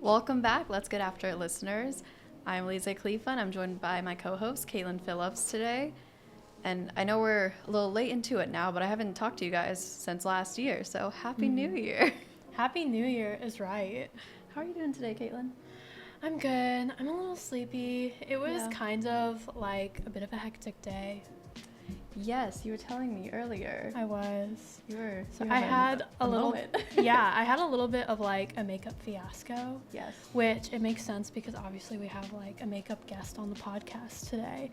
Welcome back, Let's Get After It listeners. I'm Lisa Khalifa, and I'm joined by my co-host, Caitlin Phillips, today. And I know we're a little late into it now, but I haven't talked to you guys since last year, so Happy New Year. Happy New Year is right. How are you doing today, Caitlin? I'm good. I'm a little sleepy. It was kind of like a bit of a hectic day. Yes, you were telling me earlier. I was. I had a little moment. I had a little bit of like a makeup fiasco. Yes. Which it makes sense because obviously we have like a makeup guest on the podcast today.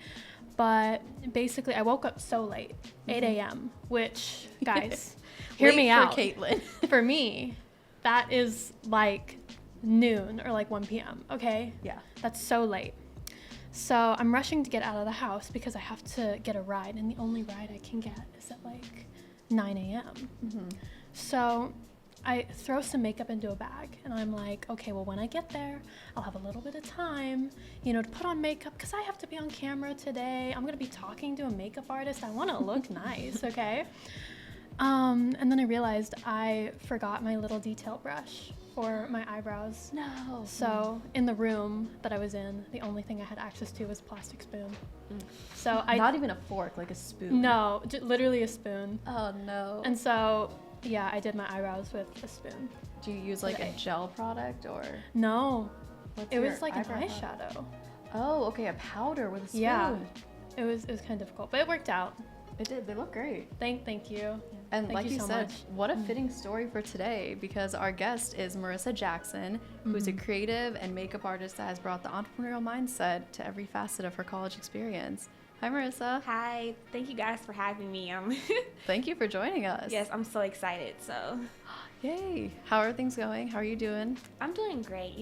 But basically I woke up so late, 8 a.m., which, guys, hear me out. For Caitlin. For me, that is like noon or like 1 p.m., okay? Yeah. That's so late. So I'm rushing to get out of the house because I have to get a ride, and the only ride I can get is at like 9 a.m. Mm-hmm. So I throw some makeup into a bag, and I'm like, okay, well, when I get there, I'll have a little bit of time, to put on makeup because I have to be on camera today. I'm going to be talking to a makeup artist. I want to look nice, okay? And then I realized I forgot my little detail brush for my eyebrows. No. So in the room that I was in, the only thing I had access to was a plastic spoon. So Not even a fork, like a spoon. No, literally a spoon. Oh, no. And so, yeah, I did my eyebrows with a spoon. Do you use like a gel product or? No, What's it your was like an eyebrow eyeshadow. Oh, okay, a powder with a spoon. Yeah, it was kind of difficult, but it worked out. It did. They look great. Thank you. And Thank like you so said, much. what a fitting story for today, because our guest is Marissa Jackson, who's a creative and makeup artist that has brought the entrepreneurial mindset to every facet of her college experience. Hi, Marissa. Hi, thank you guys for having me. Thank you for joining us. Yes, I'm so excited. So, Yay. How are things going? How are you doing? I'm doing great.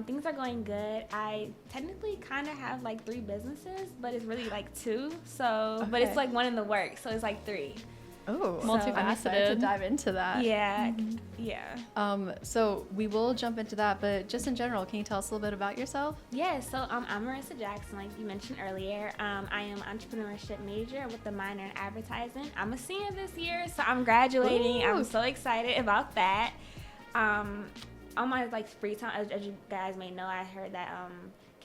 Things are going good. I technically kind of have like 3 businesses, but it's really like 2. So, but it's like one in the works, so it's like 3. Oh, Multifaceted. I'm excited to dive into that. Yeah, yeah. So we will jump into that, but just in general, can you tell us a little bit about yourself? Yeah, so I'm Marissa Jackson, like you mentioned earlier. I am an entrepreneurship major with a minor in advertising. I'm a senior this year, so I'm graduating. Ooh. I'm so excited about that. On my like free time, as you guys may know, I heard that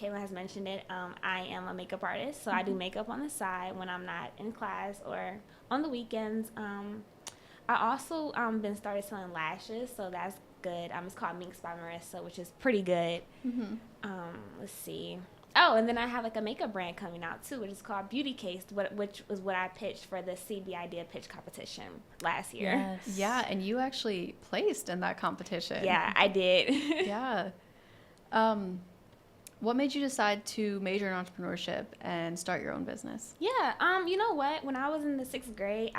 Kayla has mentioned it. I am a makeup artist, so I do makeup on the side when I'm not in class or on the weekends. I also been started selling lashes, so that's good. It's called Minx by Marissa, which is pretty good. Let's see. Oh, and then I have like a makeup brand coming out too, which is called Beauty Case, which was what I pitched for the CB Idea Pitch competition last year. Yes. Yeah, and you actually placed in that competition. Yeah, I did. Yeah. What made you decide to major in entrepreneurship and start your own business? Yeah, you know what? When I was in the 6th grade,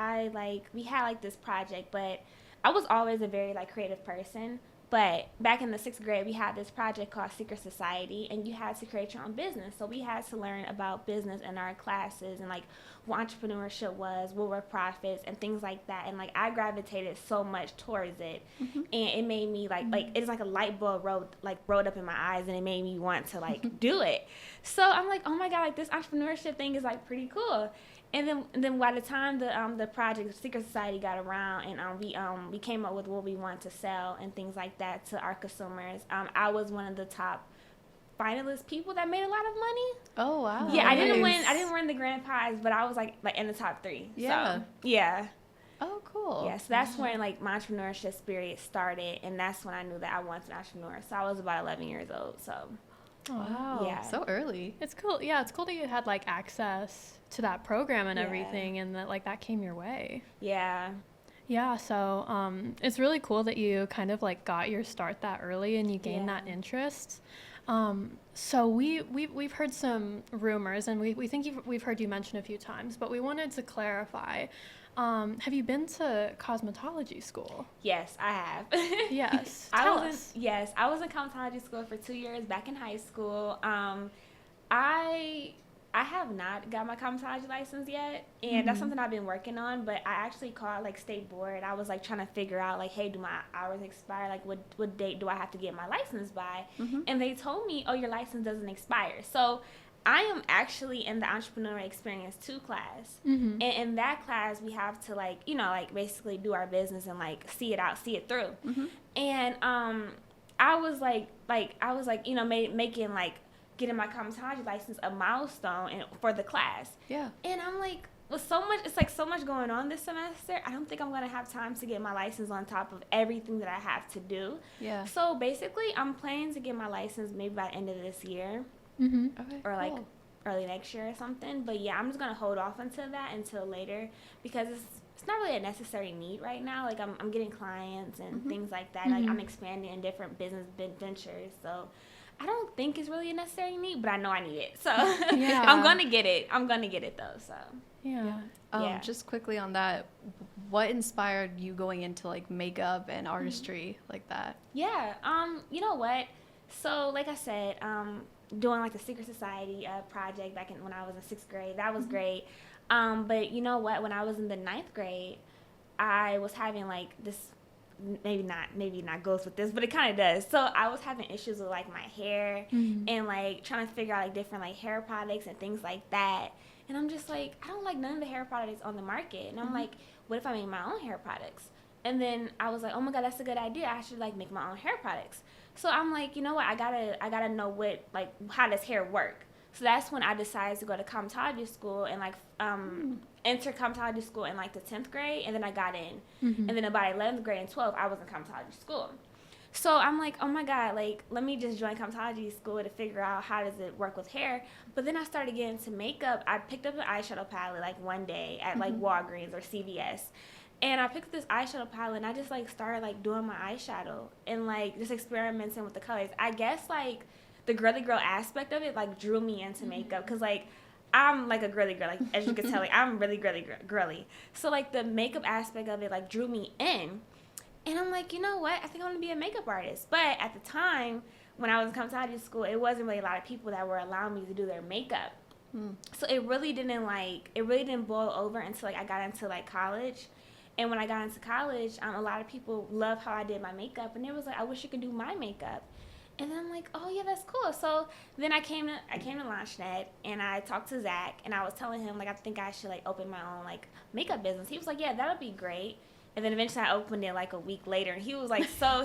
we had like this project, but I was always a very like creative person. But back in the 6th grade, we had this project called Secret Society, and you had to create your own business. So we had to learn about business in our classes and like what entrepreneurship was, what were profits, and things like that. And like I gravitated so much towards it, and it made me like it's like a light bulb rode up in my eyes, and it made me want to like do it. So I'm like, oh my god, like this entrepreneurship thing is like pretty cool. And then by the time the project Secret Society got around, and we came up with what we wanted to sell and things like that to our consumers, I was one of the top finalist people that made a lot of money. Oh, wow. Yeah, Nice. I didn't win the grand prize, but I was like in the top 3. Yeah. So, yeah. Oh, cool. Yeah, so that's when like my entrepreneurship spirit started, and that's when I knew that I wanted to be an entrepreneur. So I was about 11 years old. So Wow. Yeah. So early. It's cool. Yeah, it's cool that you had like access to that program and everything, and that like that came your way. yeah. Yeah, so it's really cool that you kind of like got your start that early and you gained that interest. So we've heard some rumors, and we think we've heard you mention a few times, but we wanted to clarify. Have you been to cosmetology school? Yes, I have. Yes. I Tell was us. Yes, I was in cosmetology school for 2 years back in high school. I have not got my cosmetology license yet, and that's something I've been working on. But I actually called like state board. I was like trying to figure out like, hey, do my hours expire? Like, what date do I have to get my license by? And they told me, oh, your license doesn't expire. So I am actually in the Entrepreneurial Experience 2 class. And in that class, we have to like basically do our business and like see it out, see it through. And I was like, you know, making like getting my cosmetology license a milestone for the class. Yeah. And I'm like, with so much, it's like so much going on this semester, I don't think I'm gonna have time to get my license on top of everything that I have to do. Yeah. So basically, I'm planning to get my license maybe by the end of this year, Okay. or like cool. early next year or something. But yeah, I'm just gonna hold off until that until later, because it's not really a necessary need right now. Like I'm getting clients and things like that. Like I'm expanding in different business ventures, so I don't think it's really a necessary need, but I know I need it. So Yeah. I'm gonna get it. I'm gonna get it though. So Yeah. Yeah. Just quickly on that, what inspired you going into like makeup and artistry like that? yeah, you know what? So like I said, doing like the Secret Society project back when I was in 6th grade, that was great. But you know what? When I was in the 9th grade, I was having like this. Maybe not goes with this, but it kind of does. So I was having issues with like my hair and like trying to figure out like different like hair products and things like that. And I'm just like, I don't like none of the hair products on the market. And I'm like, what if I make my own hair products? And then I was like, oh my God, that's a good idea. I should like make my own hair products. So I'm like, you know what? I gotta know what, like, how does hair work? So that's when I decided to go to cosmetology school and like enter cosmetology school in like the 10th grade, and then I got in. And then about 11th grade and 12th, I was in cosmetology school. So I'm like, oh my God, like, let me just join cosmetology school to figure out how does it work with hair. But then I started getting into makeup. I picked up an eyeshadow palette like one day at like Walgreens or CVS. And I picked up this eyeshadow palette and I just like started like doing my eyeshadow and like just experimenting with the colors. I guess like the girly girl aspect of it like drew me into makeup, because like I'm like a girly girl, like as you can tell, like I'm really girly. So like the makeup aspect of it like drew me in. And I'm like, you know what? I think I want to be a makeup artist. But at the time, when I was in cosmetology school, it wasn't really a lot of people that were allowing me to do their makeup. So it really didn't boil over until like I got into like college. And when I got into college, a lot of people loved how I did my makeup, and it was like, I wish you could do my makeup. And then I'm like, oh yeah, that's cool. So then I came to LaunchNET, and I talked to Zach, and I was telling him like I think I should like open my own like makeup business. He was like, yeah, that would be great. And then eventually I opened it like a week later, and he was like so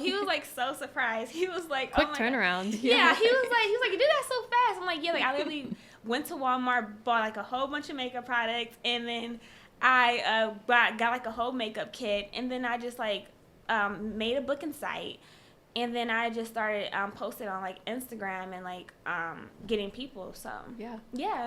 surprised. He was like, Quick oh my turnaround. God. Yeah, he was like, you did that so fast. I'm like, yeah, like I literally went to Walmart, bought like a whole bunch of makeup products, and then I got like a whole makeup kit, and then I just like made a booking site, and then I just started posting on like Instagram and like getting people. So yeah.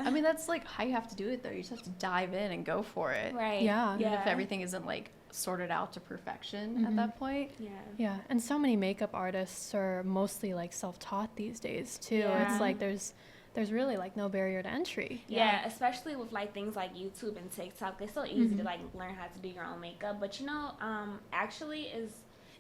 I mean, that's like how you have to do it though. You just have to dive in and go for it. Right. Yeah. Even if everything isn't like sorted out to perfection at that point. Yeah, and so many makeup artists are mostly like self-taught these days too. Yeah. It's like there's really like no barrier to entry. Yeah, especially with like things like YouTube and TikTok. It's so easy to like learn how to do your own makeup. But you know, actually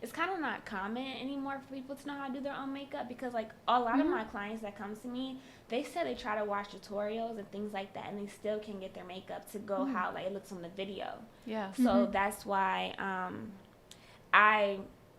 it's kind of not common anymore for people to know how to do their own makeup, because like a lot of my clients that come to me, they said they try to watch tutorials and things like that, and they still can't get their makeup to go how like it looks on the video. Yeah. So that's why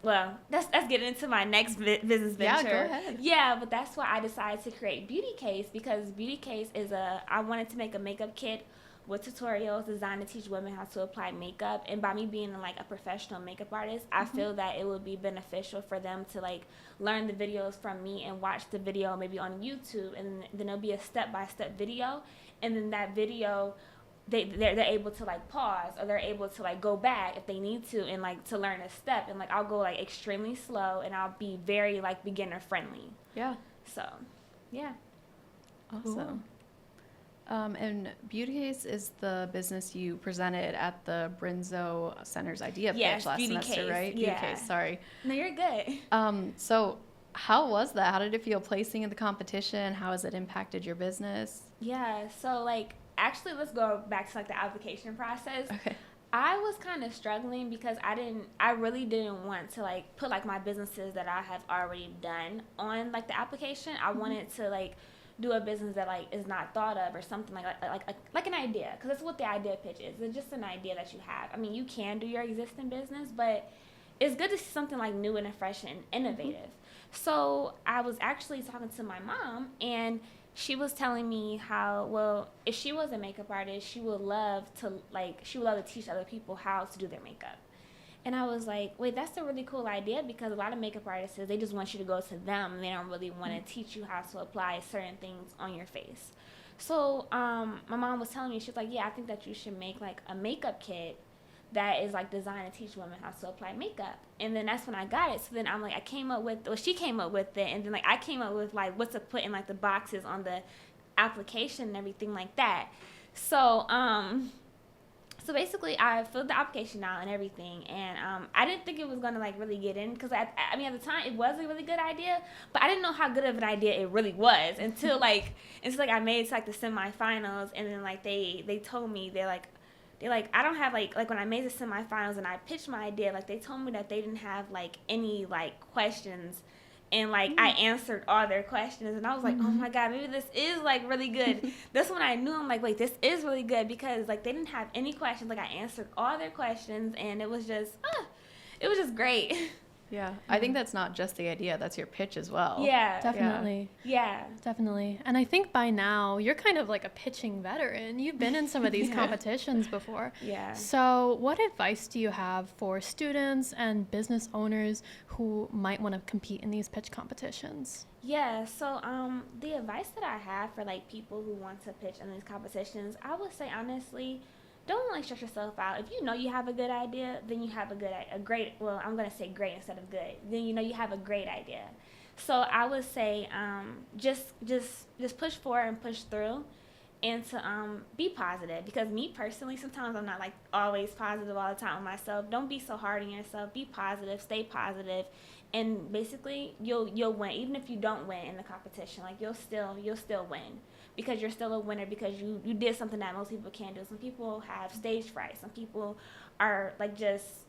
let's get into my next business venture. Yeah, go ahead. Yeah, but that's why I decided to create Beauty Case, because Beauty Case is I wanted to make a makeup kit with tutorials designed to teach women how to apply makeup. And by me being like a professional makeup artist, I feel that it would be beneficial for them to like learn the videos from me and watch the video maybe on YouTube, and then there'll be a step-by-step video, and then that video they're able to like pause, or they're able to like go back if they need to, and like to learn a step, and like I'll go like extremely slow, and I'll be very like beginner friendly. Yeah. So yeah. Awesome. And Beauty Case is the business you presented at the Brinzo Center's Idea Pitch last Beauty semester, Case. right? Yeah. Beauty Case, sorry. No, you're good. So how was that? How did it feel placing in the competition? How has it impacted your business? Yeah, so like actually let's go back to like the application process. Okay. I was kind of struggling because I really didn't want to like put like my businesses that I have already done on like the application. I wanted to like do a business that like is not thought of, or something like an idea, because that's what the idea pitch is. It's just an idea that you have. I mean, you can do your existing business, but it's good to see something like new and fresh and innovative. So I was actually talking to my mom, and she was telling me how, well, if she was a makeup artist, she would love to teach other people how to do their makeup. And I was like, wait, that's a really cool idea, because a lot of makeup artists, they just want you to go to them, and they don't really want to teach you how to apply certain things on your face. So my mom was telling me, she was like, yeah, I think that you should make like a makeup kit that is like designed to teach women how to apply makeup. And then that's when I got it. So then I'm like, she came up with it, and then like I came up with like what to put in like the boxes on the application and everything like that. So so basically I filled the application out and everything, and I didn't think it was gonna like really get in, because I mean, at the time it was a really good idea, but I didn't know how good of an idea it really was until like I made it to like the semifinals, and then like they told me, they're like I don't have like when I made the semifinals and I pitched my idea, like they told me that they didn't have like any like questions, and like I answered all their questions, and I was like, oh my God, maybe this is like really good. That's when I knew, I'm like, wait, this is really good, because like they didn't have any questions. Like I answered all their questions, and it was just great. Yeah, I think that's not just the idea, that's your pitch as well. Yeah, Definitely. Yeah, Definitely. And I think by now you're kind of like a pitching veteran. You've been in some of these competitions before. yeah. So what advice do you have for students and business owners who might want to compete in these pitch competitions? Yeah, so the advice that I have for like people who want to pitch in these competitions, I would say honestly, don't like stress yourself out. If you know you have a good idea, then you have a great, well, I'm going to say great instead of good. Then you know you have a great idea. So I would say just push forward and push through, and to be positive, because me personally, sometimes I'm not like always positive all the time with myself. Don't be so hard on yourself. Be positive, stay positive, and basically you'll win. Even if you don't win in the competition, like you'll still win, because you're still a winner, because you did something that most people can't do. Some people have stage fright. Some people are like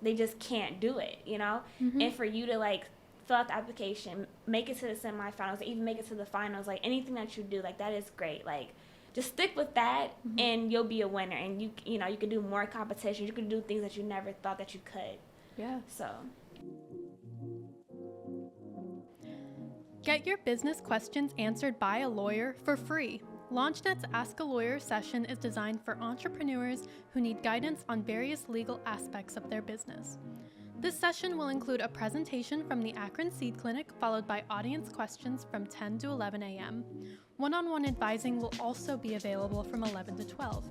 they just can't do it, you know? And for you to like fill out the application, make it to the semifinals, even make it to the finals, like anything that you do, like that is great. Like just stick with that, and you'll be a winner. And you know, you can do more competitions. You can do things that you never thought that you could. Yeah. So Get your business questions answered by a lawyer for free. LaunchNet's Ask a Lawyer session is designed for entrepreneurs who need guidance on various legal aspects of their business. This session will include a presentation from the Akron Seed Clinic, followed by audience questions from 10 to 11 a.m. One-on-one advising will also be available from 11 to 12.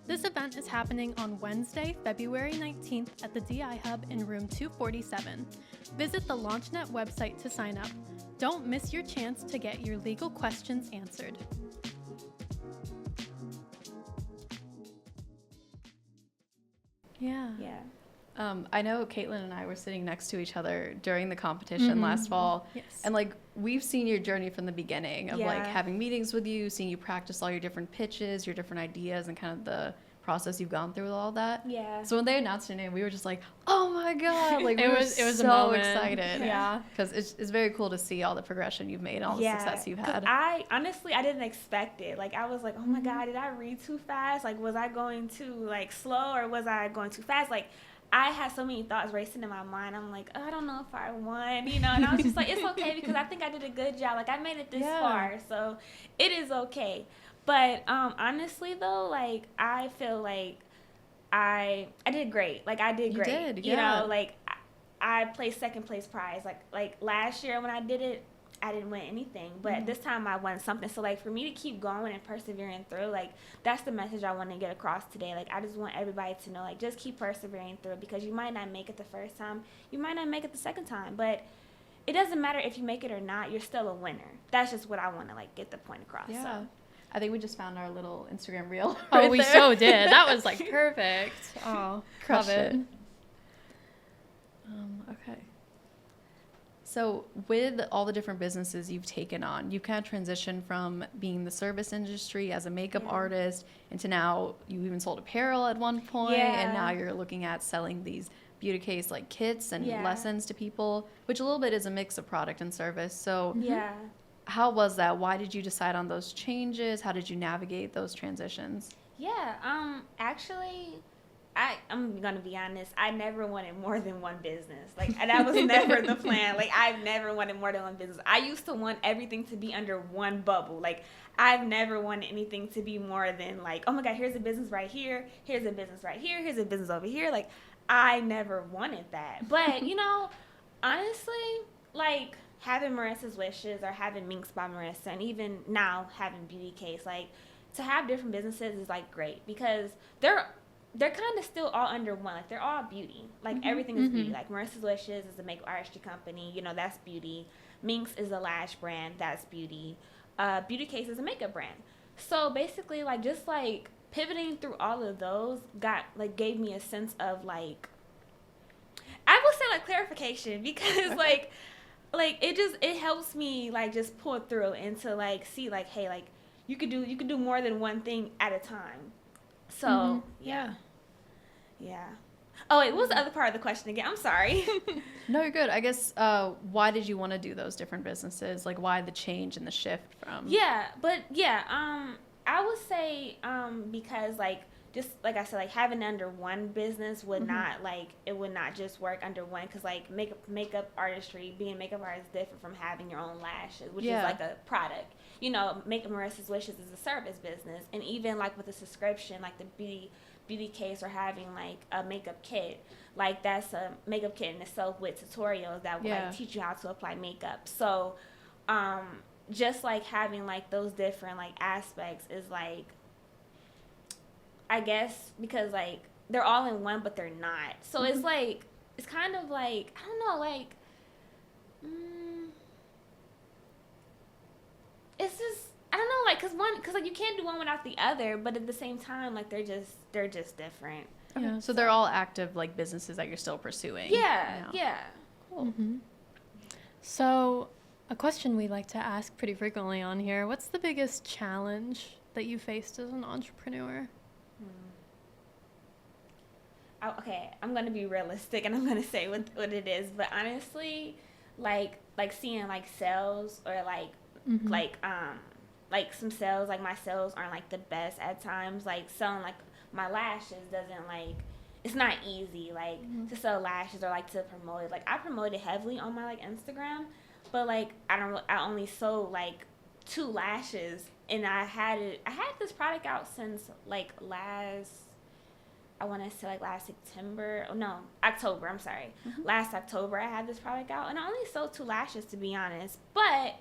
This event is happening on Wednesday, February 19th at the DI Hub in room 247. Visit the LaunchNet website to sign up. Don't miss your chance to get your legal questions answered. Yeah. I know Caitlin and I were sitting next to each other during the competition last fall. Yes. And like we've seen your journey from the beginning of like having meetings with you, seeing you practice all your different pitches, your different ideas, and kind of the process you've gone through with all that. yeah. So when they announced your name, we were just like, oh my God, like It we was were a so moment. excited. Yeah. Because it's very cool to see all the progression you've made and all the success you've 'Cause had. I honestly, I didn't expect it. Like I was like, oh my God, did I read too fast? Like was I going too like slow, or was I going too fast? Like I had so many thoughts racing in my mind. I'm like, oh, I don't know if I won, you know. And I was just like, it's okay, because I think I did a good job. Like I made it this far, so it is okay. But honestly though, like I feel like I did great. Like I did great. You did, You know, like I placed second place prize. Like last year when I did it, I didn't win anything, but this time I won something. So like for me to keep going and persevering through, like that's the message I want to get across today. Like I just want everybody to know, like just keep persevering through, because you might not make it the first time, you might not make it the second time, but it doesn't matter if you make it or not, you're still a winner. That's just what I want to like get the point across. Yeah. So. I think we just found our little Instagram reel. Oh, right we there. so did. That was like perfect. Oh, Crushed love it. Okay. So with all the different businesses you've taken on, you've kind of transitioned from being the service industry as a makeup artist into now you even sold apparel at one point, and now you're looking at selling these beauty case like kits and lessons to people, which a little bit is a mix of product and service. So how was that? Why did you decide on those changes? How did you navigate those transitions? Yeah, actually, I'm gonna be honest. I never wanted more than one business. Like that was never the plan. Like I've never wanted more than one business. I used to want everything to be under one bubble. Like I've never wanted anything to be more than like, oh my God, here's a business right here, here's a business right here, here's a business over here. Like I never wanted that. But, honestly, like having Marissa's Wishes or having Minx by Marissa, and even now having Beauty Case, like to have different businesses is like great because they're kind of still all under one. Like they're all beauty. Like everything is beauty. Like Marissa's Wishes is a makeup artistry company. That's beauty. Minx is a lash brand. That's beauty. Beauty Case is a makeup brand. So basically, like just like pivoting through all of those gave me a sense of like, I will say like clarification because like it helps me like just pull through and to like see like, hey, like you could do more than one thing at a time. So yeah. Oh wait, what was the other part of the question again? I'm sorry. No, you're good. I guess why did you want to do those different businesses? Like why the change and the shift from? I would say because like just like I said, like having under one business would not like it would not just work under one because like makeup artistry, being a makeup artist is different from having your own lashes, which is like a product. Make Marissa's Wishes is a service business, and even like with a subscription, like the beauty case or having like a makeup kit, like that's a makeup kit in itself with tutorials that will like teach you how to apply makeup. So just like having like those different like aspects is like, I guess because like they're all in one but they're not, so it's like it's kind of like I don't know, like it's just I don't know, like because like you can't do one without the other, but at the same time like they're just different. Okay. So they're all active like businesses that you're still pursuing. Yeah. Cool. So a question we like to ask pretty frequently on here: what's the biggest challenge that you faced as an entrepreneur? Okay, I'm gonna be realistic and I'm gonna say what it is, but honestly, like seeing like sales or like some sales, like my sales aren't like the best at times. Like selling like my lashes doesn't like, it's not easy like to sell lashes or like to promote it. Like I promote it heavily on my like Instagram, but like I only sold like 2 lashes, and I had this product out since like I want to say like last October, I'm sorry. Last October I had this product out, and I only sold 2 lashes to be honest. But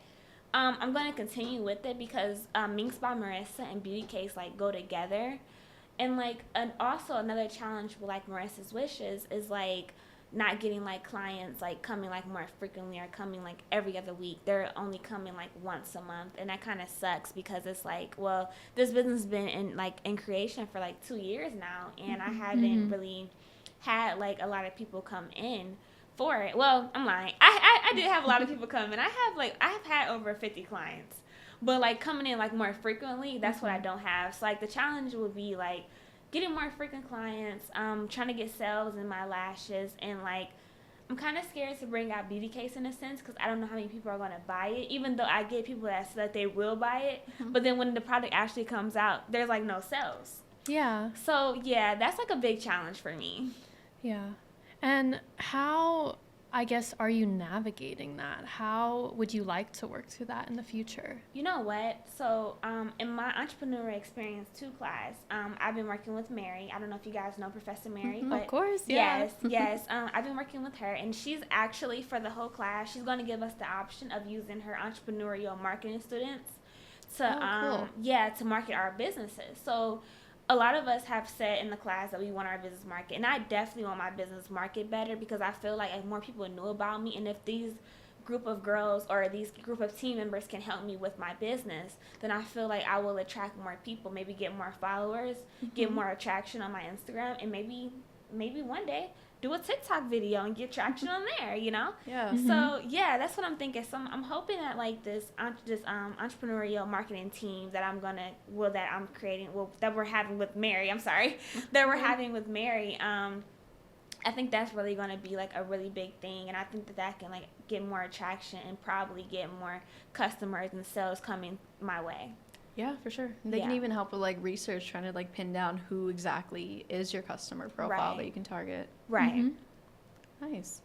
I'm going to continue with it because Minx by Marissa and Beauty Case like go together. And like also another challenge with like Marissa's Wishes is like not getting like clients like coming like more frequently or coming like every other week. They're only coming like once a month, and that kind of sucks because it's like, well, this business has been in creation for like 2 years now, and I haven't really had like a lot of people come in for it. Well, I'm lying. I did have a lot of people come in. I have had over 50 clients, but like coming in like more frequently, that's what I don't have. So like the challenge would be like getting more frequent clients, trying to get sales in my lashes, and like I'm kind of scared to bring out Beauty Case in a sense because I don't know how many people are going to buy it, even though I get people that say that they will buy it, but then when the product actually comes out, there's like no sales. Yeah. So yeah, that's like a big challenge for me. Yeah. And how, I guess, are you navigating that? How would you like to work through that in the future? You know what? So in my entrepreneurial experience 2 class, I've been working with Mary. I don't know if you guys know Professor Mary, but of course, yeah. Yes. I've been working with her, and she's actually, for the whole class, she's going to give us the option of using her entrepreneurial marketing students to to market our businesses. So a lot of us have said in the class that we want our business market, and I definitely want my business market better because I feel like if more people know about me, and if these group of girls or these group of team members can help me with my business, then I feel like I will attract more people, maybe get more followers, get more attraction on my Instagram, and maybe one day do a TikTok video and get traction on there, Yeah. So yeah, that's what I'm thinking. So I'm hoping that like this entrepreneurial marketing team that I'm creating, that we're having with Mary. I'm sorry, that we're having with Mary. I think that's really going to be like a really big thing, and I think that can like get more attraction and probably get more customers and sales coming my way. Yeah, for sure. They can even help with like research, trying to like pin down who exactly is your customer profile that you can target. Right. Nice.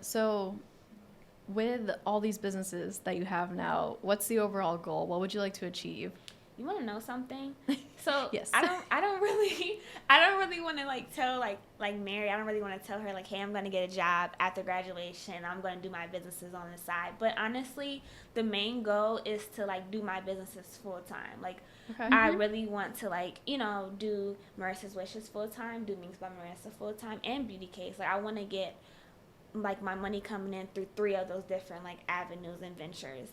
So with all these businesses that you have now, what's the overall goal? What would you like to achieve? you want to know something? So Yes. I don't really want to like tell like Mary. I don't really want to tell her like, hey, I'm gonna get a job after graduation. I'm gonna do my businesses on the side. But honestly, the main goal is to like do my businesses full time. Like Okay. I really want to like do Marissa's Wishes full time, do Minks by Marissa full time, and Beauty Case. Like I want to get like my money coming in through 3 of those different like avenues and ventures.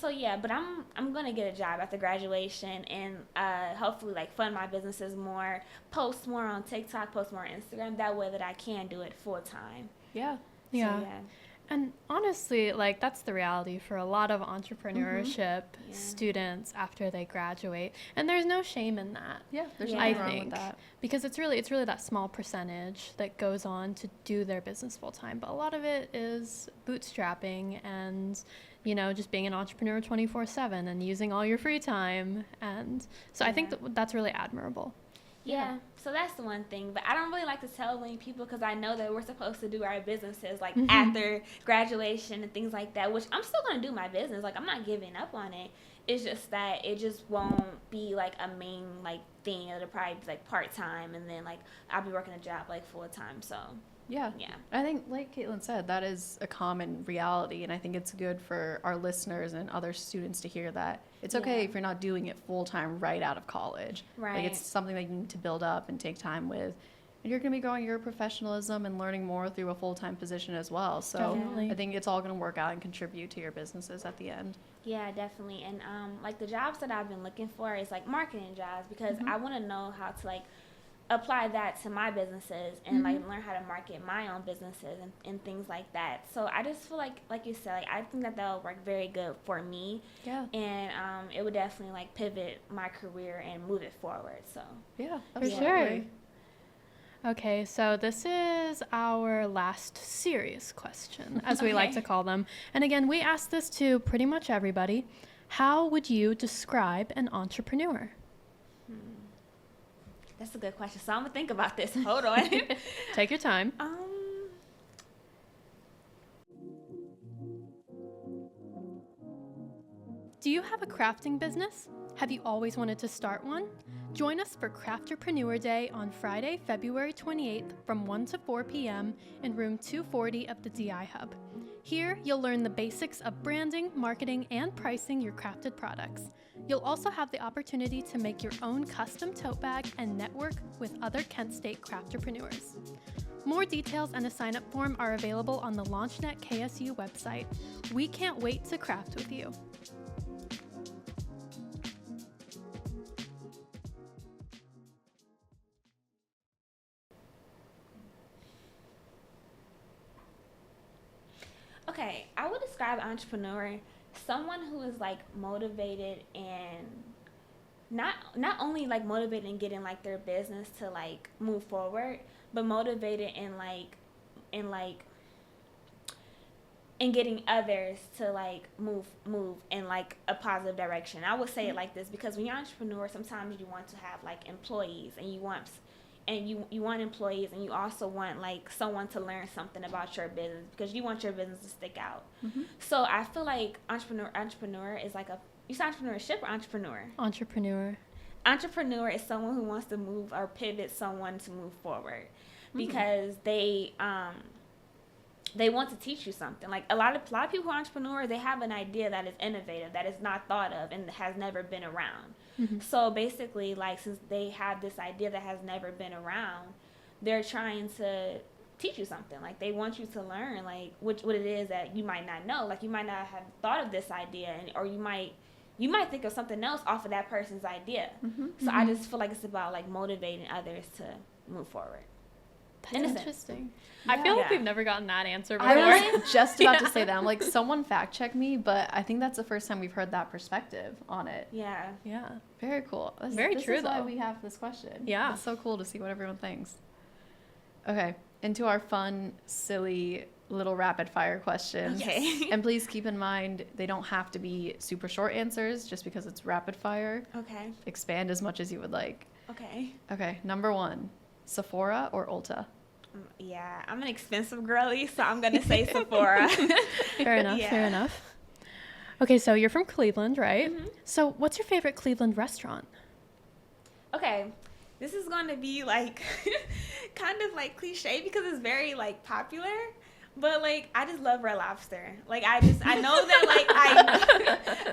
So yeah, but I'm gonna get a job after graduation and hopefully like fund my businesses more, post more on TikTok, post more on Instagram, that way that I can do it full time. Yeah. Yeah. So, yeah. And honestly, like that's the reality for a lot of entrepreneurship students after they graduate. And there's no shame in that. Yeah. There's Yeah. nothing I wrong think, with that. because it's really that small percentage that goes on to do their business full time. But a lot of it is bootstrapping and, just being an entrepreneur 24/7 and using all your free time. And so I think that's really admirable. Yeah, so that's the one thing. But I don't really like to tell many people because I know that we're supposed to do our businesses like after graduation and things like that, which I'm still going to do my business. Like I'm not giving up on it. It's just that it just won't be like a main like thing. It'll probably be like part-time, and then like I'll be working a job like full-time. So Yeah. yeah. I think, like Caitlin said, that is a common reality, and I think it's good for our listeners and other students to hear that it's okay if you're not doing it full time right out of college. Right. Like it's something that you need to build up and take time with, and you're going to be growing your professionalism and learning more through a full time position as well. So Definitely. I think it's all going to work out and contribute to your businesses at the end. Yeah, definitely. And like the jobs that I've been looking for is like marketing jobs because I want to know how to like apply that to my businesses and like learn how to market my own businesses and things like that. So I just feel like you said, like I think that will work very good for me. Yeah. And it would definitely like pivot my career and move it forward. So Yeah, For sure. Okay, so this is our last serious question, as we like to call them. And again, we ask this to pretty much everybody. How would you describe an entrepreneur? that's a good question. So I'm gonna think about this. Hold on. Take your time. Do you have a crafting business? Have you always wanted to start one? Join us for Crafterpreneur Day on Friday, February 28th from 1 to 4 p.m. in room 240 of the DI Hub. Here, you'll learn the basics of branding, marketing, and pricing your crafted products. You'll also have the opportunity to make your own custom tote bag and network with other Kent State crafterpreneurs. More details and a sign-up form are available on the LaunchNET KSU website. We can't wait to craft with you. Okay, I would describe an entrepreneur someone who is like motivated and not only like motivated in getting like their business to like move forward, but motivated in getting others to like move in like a positive direction. I would say it like this because when you're an entrepreneur, sometimes you want to have like employees and you want employees and you also want like someone to learn something about your business because you want your business to stick out. So I feel like entrepreneur is like you say entrepreneurship or entrepreneur? Entrepreneur is someone who wants to move or pivot someone to move forward because they want to teach you something. Like a lot of people who are entrepreneurs, they have an idea that is innovative, that is not thought of and has never been around. So basically, like since they have this idea that has never been around, they're trying to teach you something. Like they want you to learn like what it is that you might not know. Like you might not have thought of this idea, or you might think of something else off of that person's idea. So I just feel like it's about like motivating others to move forward. That's interesting. I feel like we've never gotten that answer before. I was just about to say that. I'm like, someone fact check me, but I think that's the first time we've heard that perspective on it. Yeah. Very cool. Very true, This is why though. we have this question. Yeah. It's so cool to see what everyone thinks. Okay, into our fun, silly, little rapid fire questions. Okay. And please keep in mind, they don't have to be super short answers just because it's rapid fire. Okay. Expand as much as you would like. Okay. Okay, number 1, Sephora or Ulta? Yeah, I'm an expensive girly, so I'm gonna say Sephora. Fair enough. Yeah. Fair enough. Okay, so you're from Cleveland, right? Mhm. So what's your favorite Cleveland restaurant? Okay, this is going to be like kind of like cliche because it's very like popular, but like I just love Red Lobster. Like I know that like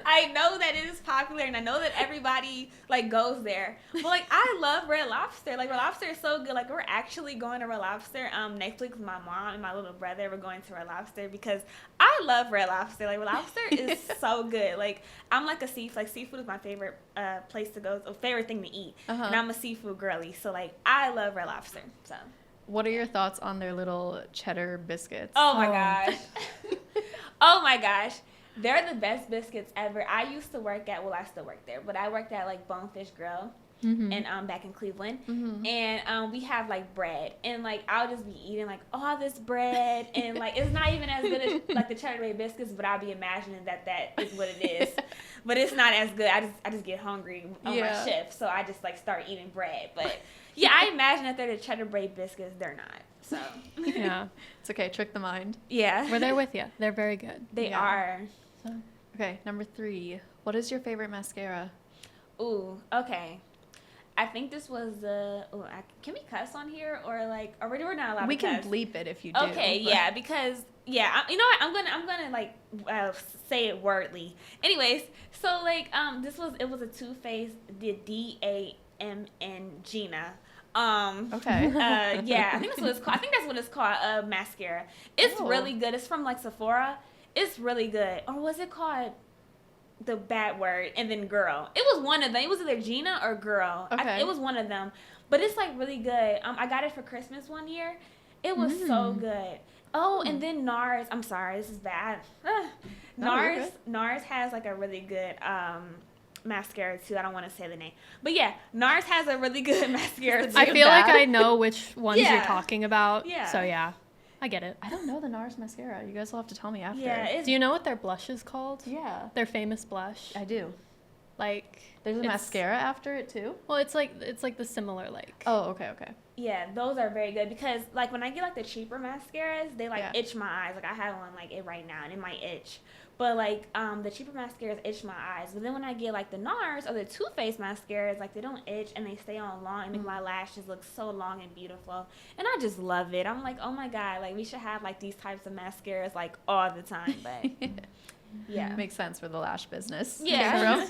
I know that it is popular and I know that everybody like goes there. But like I love Red Lobster. Like Red Lobster is so good. Like we're actually going to Red Lobster next week with my mom and my little brother. We're going to Red Lobster because I love Red Lobster. Like Red Lobster is so good. Like I'm like a seafood is my favorite place to go, favorite thing to eat. Uh-huh. And I'm a seafood girly. So like I love Red Lobster. So What are your thoughts on their little cheddar biscuits? oh my gosh. Oh my gosh. They're the best biscuits ever. I used to work at, well, I still work there, but I worked at like Bonefish Grill and back in Cleveland. And we have like bread. And like I'll just be eating like all this bread. And like it's not even as good as like the cheddar bay biscuits, but I'll be imagining that is what it is. But it's not as good. I just get hungry on my shift. So I just like start eating bread. But yeah, I imagine that they're the cheddar bay biscuits. They're not. So Yeah. It's okay, trick the mind. yeah. We're there with you. They're very good. They Yeah. are. So. Okay, number 3. What is your favorite mascara? Ooh, okay. I think this was the. Can we cuss on here or like? Or we're not allowed We to can cuss? bleep it if you do. Okay, but- yeah, because you know what? I'm gonna like say it wordly. Anyways, so like it was a Too Faced the DAMN Gina. Okay. Yeah, I think that's what it's called. I think that's what it's called. Mascara. It's Oh. really good. It's from like Sephora. It's really good. Or was it called the bad word and then girl? It was one of them. It was either Gina or girl. Okay. It was one of them. But it's like really good. I got it for Christmas one year. It was so good. Oh, and then NARS. I'm sorry, this is bad. No, you're good. NARS has like a really good mascara too. I don't want to say the name, but yeah, NARS has a really good mascara too. I feel bad? like I know which ones you're Yeah. talking about. Yeah. So yeah, I get it. I don't know the NARS mascara. You guys will have to tell me after. Yeah, it's Do you know what their blush is called? Yeah, Their famous blush. I do. Like There's a it's- mascara after it too? Well, it's like the similar like. Oh, okay. yeah, those are very good because like when I get like the cheaper mascaras, they like Yeah. itch my eyes. Like I have one like it right now and it might itch. But like the cheaper mascaras itch my eyes. But then when I get like the NARS or the Too Faced mascaras, like they don't itch and they stay on long and make my lashes look so long and beautiful. And I just love it. I'm like, oh my god, like we should have like these types of mascaras like all the time. But yeah, Makes sense for the lash business. Yeah.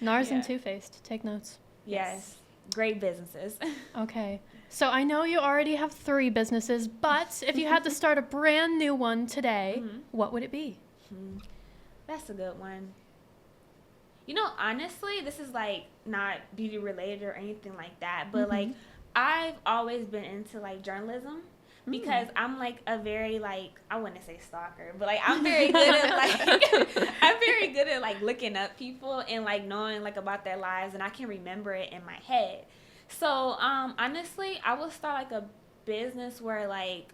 NARS Yeah. and Too Faced. Take notes. yes, great businesses. Okay. So I know you already have 3 businesses, but if you had to start a brand new one today, what would it be? That's a good one. You know, honestly, this is like not beauty related or anything like that, but like I've always been into like journalism because I'm like a very like I wouldn't say stalker, but like I'm very good at like I'm very good at like looking up people and like knowing like about their lives and I can remember it in my head. So honestly, I would start like a business where like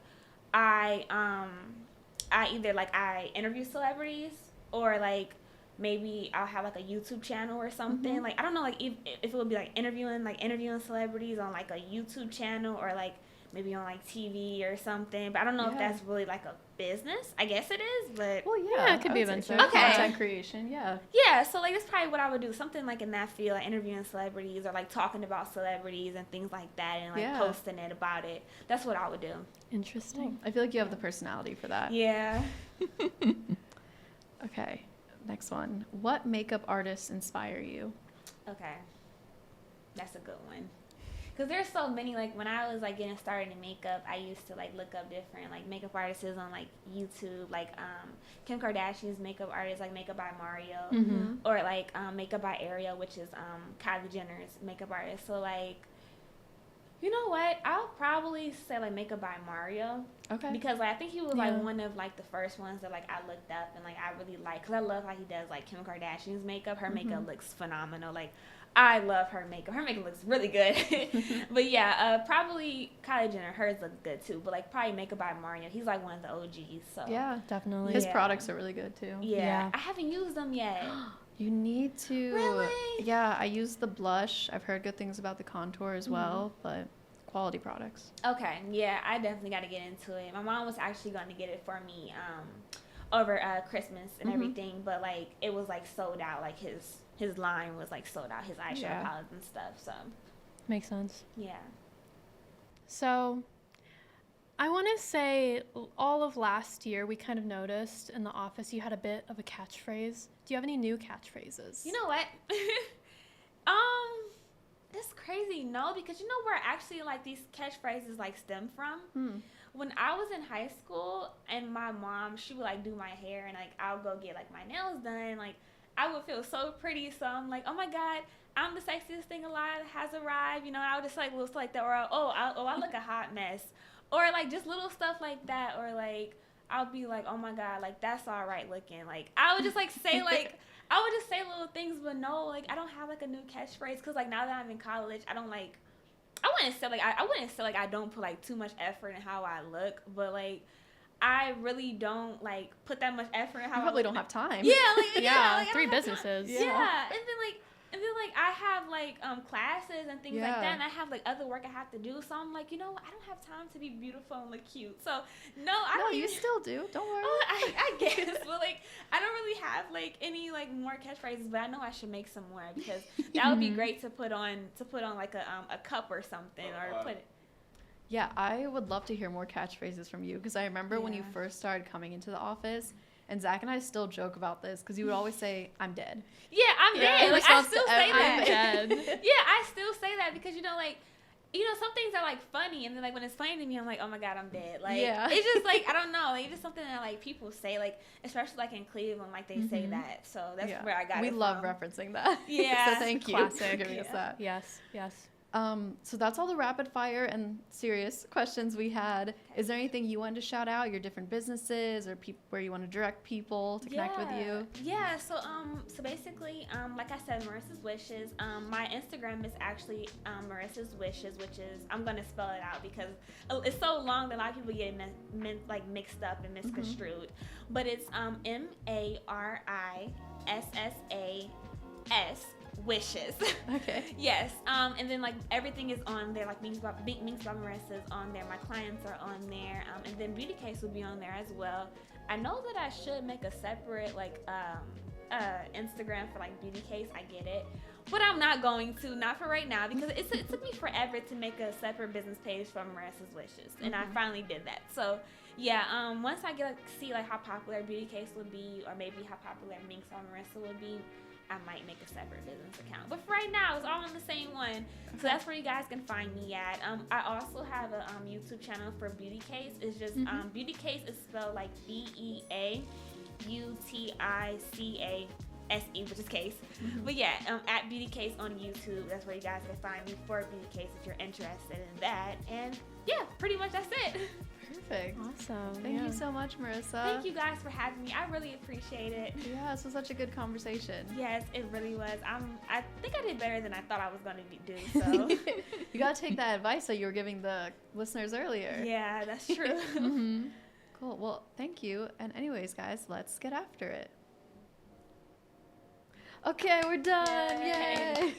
I either like I interview celebrities or like maybe I'll have like a YouTube channel or something. Like I don't know like if it would be like interviewing celebrities on like a YouTube channel or like maybe on like TV or something. But I don't know if Yeah. that's really like a business. I guess it is, but Well, Yeah, it could I be would say eventually. so. Okay. Content creation, yeah. yeah, so like that's probably what I would do. Something like in that field, like interviewing celebrities or like talking about celebrities and things like that and like Yeah. posting it about it. That's what I would do. Interesting. I feel like you have the personality for that. Yeah. Okay, next one. What makeup artists inspire you? Okay. That's a good one. Because there's so many, like, when I was, like, getting started in makeup, I used to, like, look up different, like, makeup artists on, like, YouTube. Like, Kim Kardashian's makeup artist, like, Makeup by Mario. Or, like, Makeup by Ariel, which is Kylie Jenner's makeup artist. So, like, you know what? I'll probably say, like, Makeup by Mario. Okay. Because, like, I think he was, Yeah. like, one of, like, the first ones that, like, I looked up and, like, I really like. Because I love how he does, like, Kim Kardashian's makeup. Her makeup looks phenomenal. Like, I love her makeup. Her makeup looks really good. But, yeah, probably Kylie Jenner. Hers looks good, too. But, like, probably Makeup by Mario. He's, like, one of the OGs. So, Yeah, Definitely. his Yeah. products are really good too. Yeah. Yeah. I haven't used them yet. You need to. Really? Yeah, I use the blush. I've heard good things about the contour as well, but quality products. Okay, yeah, I definitely got to get into it. My mom was actually going to get it for me over Christmas and everything, but like it was like sold out. Like his line was like sold out, his eyeshadow palettes and stuff. So Makes sense. yeah. So I want to say all of last year we kind of noticed in the office you had a bit of a catchphrase. Do you have any new catchphrases? You know what? That's crazy. No, because you know where actually like these catchphrases like stem from? When I was in high school and my mom, she would like do my hair and like I'll go get like my nails done. Like I would feel so pretty. So I'm like, oh my God, I'm the sexiest thing alive has arrived. You know, I would just like look like that. Or, I look a hot mess. Or like just little stuff like that. Or like, I'll be like, oh my God, like that's all right looking. Like I would just like say like, I would just say little things, but no, like I don't have like a new catchphrase. Cause like now that I'm in college, I don't like, I wouldn't say like I don't put like too much effort in how I look, but like I really don't like put that much effort in how You probably I look. don't have time. Yeah, like like, I 3 don't have businesses. time. Yeah. And then like I have like classes and things like that, and I have like other work I have to do. So I'm like, you know what? I don't have time to be beautiful and look cute. So no, I don't. You still do. Don't worry. I guess, but like I don't really have like any like more catchphrases, but I know I should make some more because that would be great to put on like a cup or something or put it. Yeah, I would love to hear more catchphrases from you because I remember when you first started coming into the office, and Zach and I still joke about this because you would always say, "I'm dead." Yeah, I'm dead. Like I still say that. I'm dead. Yeah, I still say that because you know, like, you know, some things are like funny, and then like when it's funny to me, I'm like, oh my God, I'm dead. Like, it's just like I don't know, like it's just something that like people say, like especially like in Cleveland, like they say that. So that's where I got it. We from. love referencing that. Yeah. So thank you for giving us that. Yes. So that's all the rapid fire and serious questions we had. Is there anything you wanted to shout out, your different businesses or where you want to direct people to connect with you? Yeah, so basically, like I said, Marissa's Wishes. My Instagram is actually Marissa's Wishes, which is, I'm gonna spell it out because it's so long that a lot of people get it mixed up and misconstrued. But it's MARISSAS Wishes. Okay. Yes. And then like everything is on there, like Minks by Marissa's on there. My clients are on there. And then Beauty Case will be on there as well. I know that I should make a separate like Instagram for like Beauty Case. I get it. But I'm not going to, not for right now, because it took me forever to make a separate business page for Marissa's Wishes. And I finally did that. So yeah, once I see like how popular Beauty Case would be, or maybe how popular Minks by Marissa would be, I might make a separate business account. But for right now, it's all on the same one. So that's where you guys can find me at. I also have a YouTube channel for Beauty Case. It's just, Beauty Case is spelled like BEAUTICASE, which is case. But yeah, at Beauty Case on YouTube. That's where you guys can find me for Beauty Case if you're interested in that. And yeah, pretty much that's it. Perfect. Awesome. Thank you so much, Marissa. Thank you guys for having me. I really appreciate it. Yeah, this was such a good conversation. Yes, it really was. I think I did better than I thought I was going to do. So you got to take that advice that you were giving the listeners earlier. Yeah, that's true. Cool. Well, thank you. And anyways, guys, let's get after it. Okay, we're done. Yay.